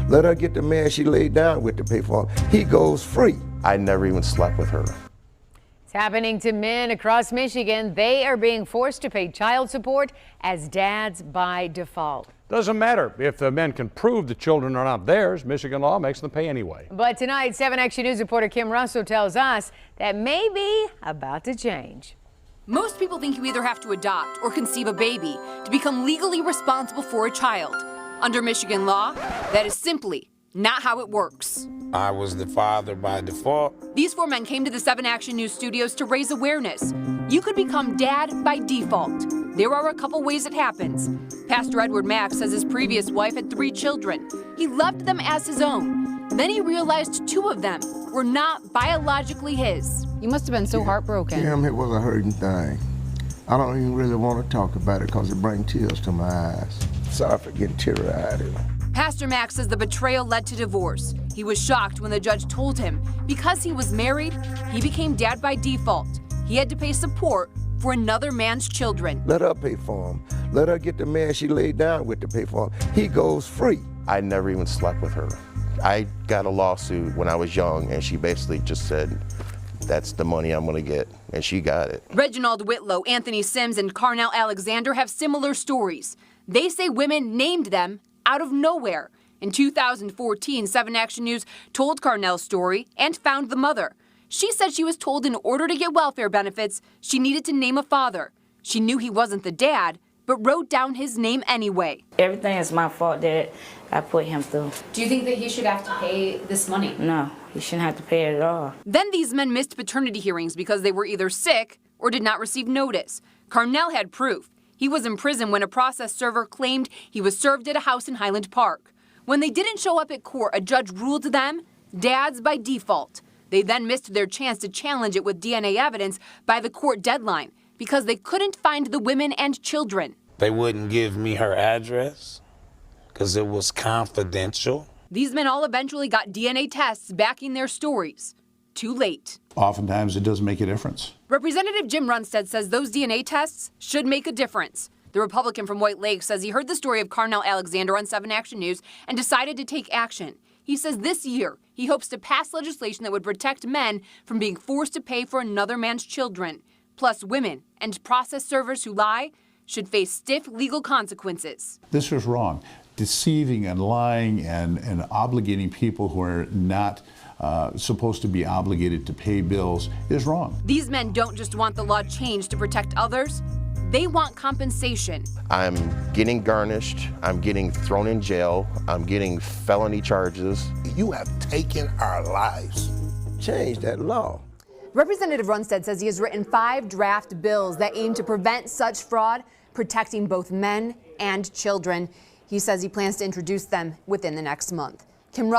Let her get the man she laid down with to pay for him. He goes free. I never even slept with her. It's happening to men across Michigan. They are being forced to pay child support as dads by default. Doesn't matter if the men can prove the children are not theirs. Michigan law makes them pay anyway. But tonight, 7 Action News reporter Kim Russell tells us that may be about to change. Most people think you either have to adopt or conceive a baby to become legally responsible for a child. Under Michigan law, that is simply not how it works. I was the father by default. These 4 men came to the 7 Action News studios to raise awareness. You could become dad by default. There are a couple ways it happens. Pastor Edward Mack says his previous wife had 3 children. He loved them as his own. Then he realized 2 of them were not biologically his. You must have been so heartbroken. Damn, it was a hurting thing. I don't even really want to talk about it because it brings tears to my eyes. Sorry for getting teary-eyed. Pastor Mack says the betrayal led to divorce. He was shocked when the judge told him because he was married, he became dad by default. He had to pay support for another man's children. Let her pay for him. Let her get the man she laid down with to pay for him. He goes free. I never even slept with her. I got a lawsuit when I was young, and she basically just said, that's the money I'm gonna get, and she got it. Reginald Whitlow, Anthony Sims, and Carnell Alexander have similar stories. They say women named them out of nowhere. In 2014, 7 Action News told Carnell's story and found the mother. She said she was told in order to get welfare benefits, she needed to name a father. She knew he wasn't the dad, but wrote down his name anyway. Everything is my fault that I put him through. Do you think that he should have to pay this money? No, he shouldn't have to pay it at all. Then these men missed paternity hearings because they were either sick or did not receive notice. Carnell had proof. He was in prison when a process server claimed he was served at a house in Highland Park. When they didn't show up at court, a judge ruled them dads by default. They then missed their chance to challenge it with DNA evidence by the court deadline because they couldn't find the women and children. They wouldn't give me her address because it was confidential. These men all eventually got DNA tests backing their stories. Too late. Oftentimes it doesn't make a difference. Representative Jim Runstead says those DNA tests should make a difference. The Republican from White Lake says he heard the story of Carnell Alexander on 7 Action News and decided to take action. He says this year he hopes to pass legislation that would protect men from being forced to pay for another man's children. Plus, women and process servers who lie should face stiff legal consequences. This is wrong. Deceiving and lying and obligating people who are not supposed to be obligated to pay bills is wrong. These men don't just want the law changed to protect others, they want compensation. I'm getting garnished, I'm getting thrown in jail, I'm getting felony charges. You have taken our lives. Change that law. Representative Runstead says he has written 5 draft bills that aim to prevent such fraud, protecting both men and children. He says he plans to introduce them within the next month. Kim